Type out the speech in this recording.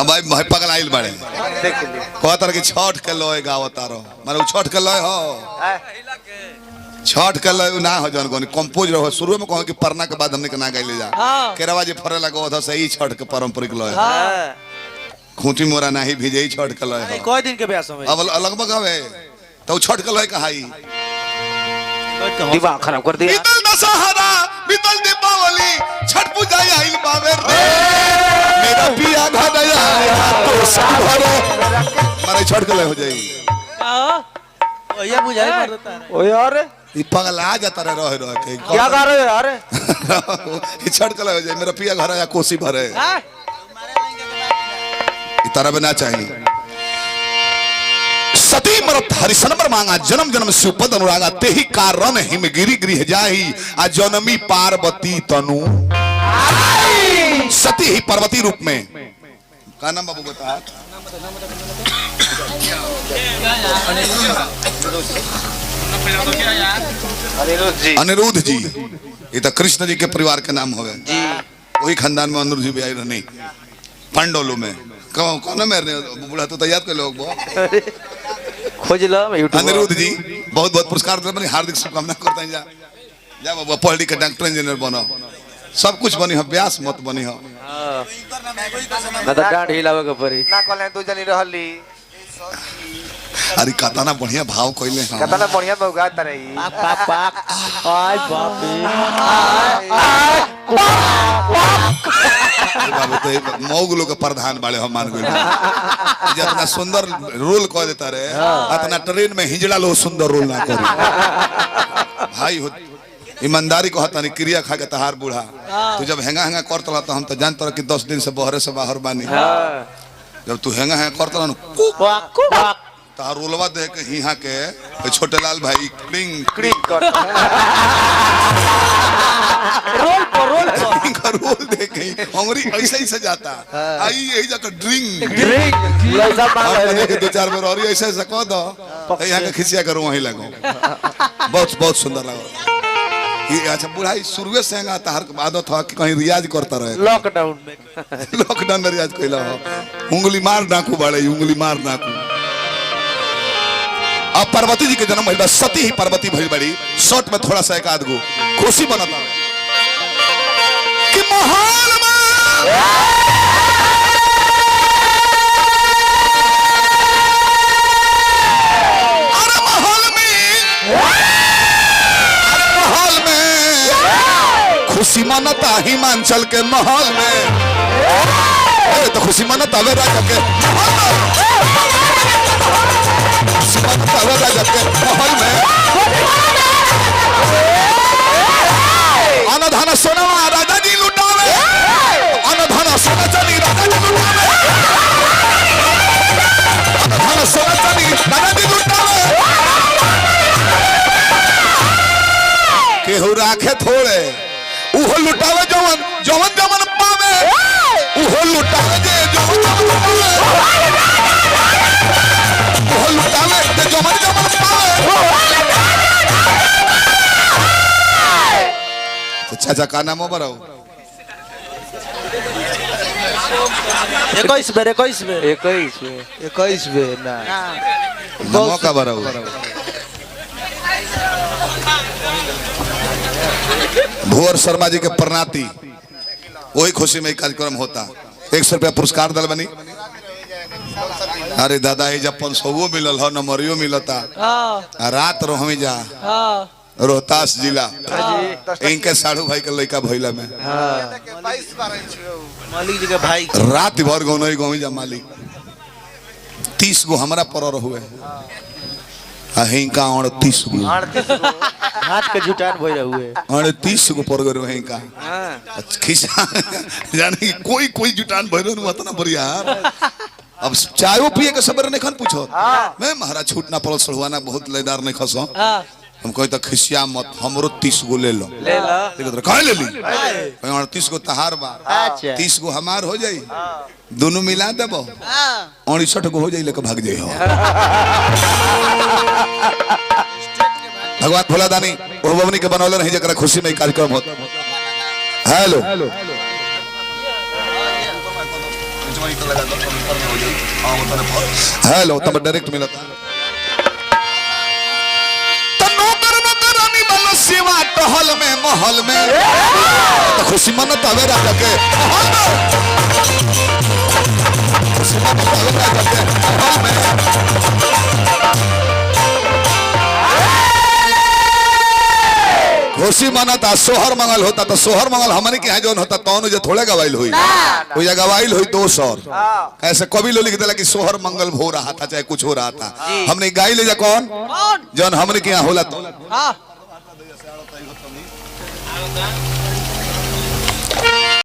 हम भाई भाई पगल आइल बड़े कहतर कि छठ के लोए गावता रहो माने छठ के लोए हो छठ के लोए ना हो जन कोनी कंपोज रहो शुरू में कहो कि परना के बाद हमने के ना गाइले जा केरवा जे फरे लगो था सही छठ के पारंपरिक लोए खूंटी मोरा नाही भिजे छठ के लोए कोई दिन के ब्यास में अब लगभग हवे तो छठ के लोए कहाई दिमाग खराब कर दिया बीतल दशहरा बीतल दीपावली छठ पूजा आइल बावे रे मेरा पिया घर आया तो साभरो मारे छठ के लोए हो जाई ओया बुझाई कर देता ओ यार ये पगला जाता रह के क्या कर रहे हो यार ये छठ के लोए हो जाई मेरा पिया घर आया कोसी भरे तरह बना चाहिए सती मरत हरिशनबर मांगा जन्म जन्म सुपद अनुरागा ते ही कारण हिम गिरी गृह जाही आ जनमी पार्वती तनु सती ही पार्वती रूप में का नाम बाबू बता अनिरुद्ध जी ये तो कृष्ण जी के परिवार के नाम हो गए वही खानदान में अनिरुद्ध जी भी आई रहनी पंडोलू में कौन मेरे बुढ़ा तो तैयार कर लोग खोज लो अनिरुद्ध जी बहुत बहुत पुरस्कार देते हार्दिक शुभकामना करते हैं जा बाबू पढ़ लिख के डॉक्टर इंजीनियर बनो सब कुछ बनी हो ब्यास मत बनी हो ना तो डांड हिलावे के पड़ी ना कहले दो जनी रहली अरे कतना बढ़िया भाव कइले हां कतना बढ़िया बउगा तरे पाक पाक पाक आय बापे बाबू तो मौग लोग के प्रधान बाले हम मान गइल जितना सुंदर रोल कह देता रे इतना ट्रेन में हिजड़ा लो सुंदर रोल ना करी भाई हो ईमानदारी को हतानी क्रिया खा के तहार बूढ़ा तू जब हेंगा हेंगा करतला तो हम तो जानत रह कि 10 दिन से बहरे से बाहर बानी जब तू हेंगा हेंगा करतला न तार रोलवा दे के हिहा के छोटे लाल भाई क्लिंग क्लिक कर रोल रोल दे के अंगुरी ऐसे ही से जाता आई यही जाकर ड्रिंक ड्रिंक लैसा मांग रहे के 2-4 बार और ऐसे ऐसे कह दो यहाँ के खिसिया करो वहीं लगो बहुत बहुत सुंदर लगा ये अच्छा बुढ़ाई शुरुए से हैंगा तार के आदत था कि कहीं रियाज करता रहे लॉकडाउन में रियाज कइला हो उंगली मार डाकू बाड़े उंगली मार डाकू अब पार्वती जी के जन्म भइल सती ही पार्वती भइल बड़ी शॉर्ट में थोड़ा सा एक आध गो खुशी बनता कि महल में अरे महल में खुशी मनता हिमांचल के महल में तो खुशी मनता वे राजा के राजा के महल में अनधन सोना राजा जी लुटावे अनधन सोना चली राजा जी लुटावे अनधन सोना चली राजा जी लुटावे केहू राखे थोड़े उहो लुटावे जवन जवन जवन पावे उहो लुटावे जे जवन जवन पावे उहो लुटावे जे जवन जवन पावे तो चाचा का नाम हो बराओ 21 बेर ना नमो का बराओ भुवर शर्मा जी के प्रणाती वही खुशी में कार्यक्रम होता 100 रुपया पुरस्कार दल बनी अरे दादा ही जब 500 मिलल हो नंबरियो मिलता रात रोहमी जा रोहतास जिला इनके साढ़ू भाई के लड़का भइला में मालिक जी के भाई रात भर गौनई गौमी जा मालिक 30 गो हमरा पर हुए हिंका 38 गो हाथ के जुटान भइल हुए 38 गो पर गए हिंका खिसा जाने कोई कोई जुटान भइल न मत ना बढ़िया अब चायो पिए के सबर नहीं खन पूछो मैं महाराज छूट ना पड़ल सड़वाना बहुत लेदार नहीं खसो हम कहे तो खिसिया मत हमरो 30 गो ले लो कहे ले ली 38 गो तहार बा 30 गो हमार हो जाई दोनों मिला देबो 69 गो हो जाई लेके भाग जाई हो भगवान भोला दानी वो भवनी के बनौले नहीं जकरा खुशी में कार्यक्रम होता हेलो वहीं तो लगा दो कंप्यूटर में हो जाए हां वो तरफ हेलो तब डायरेक्ट मिला था तन्नो करनो करानी वाला सेवा टहल में महल में तो खुशी मन तवे राजा के महल में खुशी मन तवे राजा के महल में खुशी मनाता सोहर मंगल होता तो सोहर मंगल हमने के यहाँ जो होता तो जो थोड़े गवाइल हुई वो या गवाइल हुई 200 ऐसे कवि लोग लिख दिला कि सोहर मंगल हो रहा था चाहे कुछ हो रहा था हमने गाई ले जा कौन जौन हमने के यहाँ होला तो